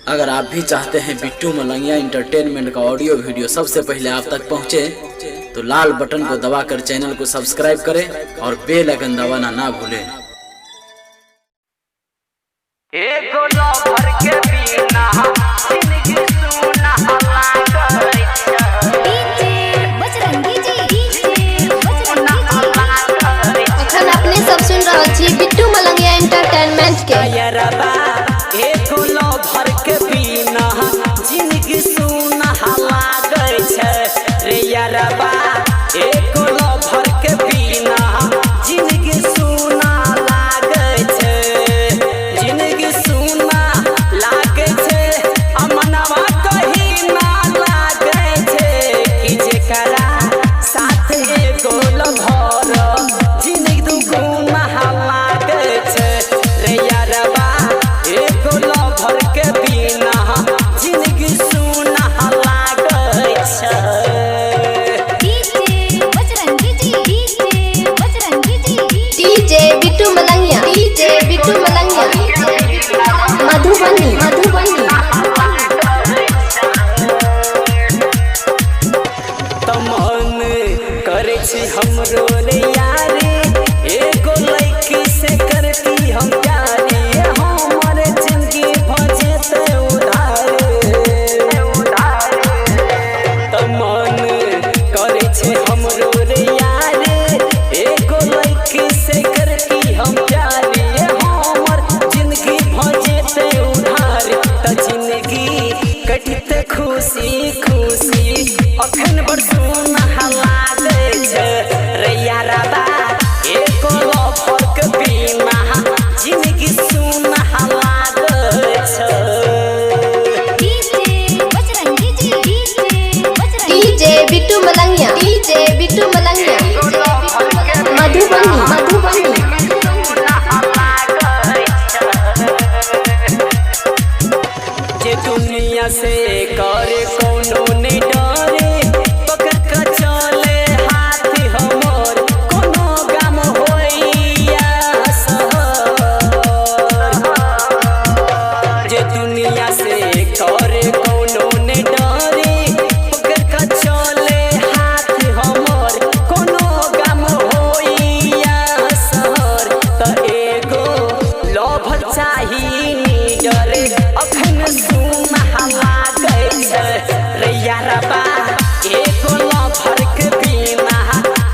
अगर आप भी चाहते हैं बिट्टू मलंगिया इंटरटेनमेंट का ऑडियो वीडियो सबसे पहले आप तक पहुंचे, तो लाल बटन को दबाकर चैनल को सब्सक्राइब करें और बेल आइकन दबाना ना भूलें। अपने सब सुन रहे छी बिट्टू मलंगिया एंटरटेनमेंट के। जिंदगी सुना लागै छै रे यारबा, एको लवर के बिना जिंदगी सुना लागै छै, जिंदगी सुना लागै छै, अमनवा कहीं ना लागै छै कि जेकरा साथ एगो लवर जिंदगी दुगुना लागै छै रे यारबा, एको लवर के बिना जिंदगी सुना लागै छै। DJ Bittu Malangiya, DJ Bittu Malangiya, Madhubani Madhubani. तमन करे छी हमरो रे यारी, एगो लड़की से करती हम प्यारी, हमर जिंदगी भ जेतै उधार। तमन करे छी हमरो रे यारी, एगो लड़की से करती हम प्यारी, हमर जिंदगी भ जेतै उधार। त जिंदगी कटते खुशी खुशी अखन बड़ सुना लागै छै रे यारबा, एको लवर के बिना जिंदगी सुना लागै छै। DJ Bittu Malangiya, DJ Bittu Malangiya, Madhubani Madhubani. जे दुनिया से करे कोनो नहीं डरे, पकड़ के चले हाथ हमर, कोनो गम होइया सहर। जे दुनिया से करे कोनो नहीं डरे, पकड़ के चले हाथ हमर, कोनो गम होइया सहर। त एगो लवर चाही नी डरे, अखन सुना लागै छै रे यारबा, एको लवर के बिना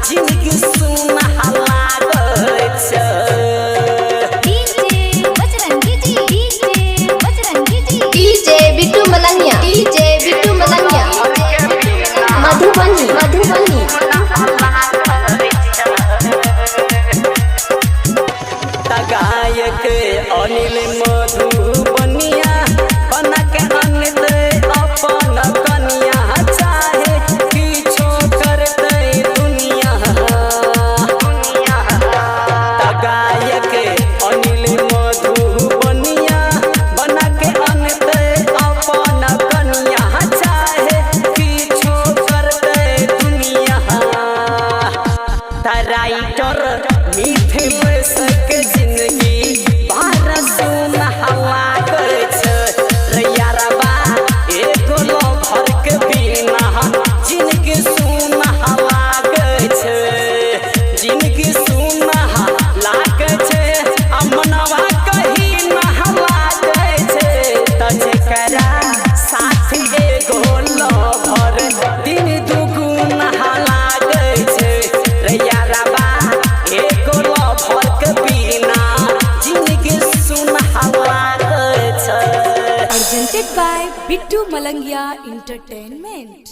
जिंदगी सुना लागै छै। DJ Bittu Malangiya, DJ Bittu Malangiya, Madhubani Madhubani. गायक अनिल मधुबनिया बना के अनते अपन कनिया, चाहे किछो करते दुनिया। गायक अनिल मधुबनिया बना के अनते अपन कनिया, चाहे किछो करते दुनिया। राइटर मिथिलेश के जिंदगी बार सुना लागै छै रे यारबा, एको लवर के बिना जिंदगी सुना लागै छै, जिंदगी सुना लागै छै, अमनवा कहीं ना लागै छै। त जेकरा साथ एगो लवर दिन दुगुना लागै छै रे यारबा, एको लवर के बिना जिंदगी सुना लागै छै। Presented by Bittu Malangiya Entertainment।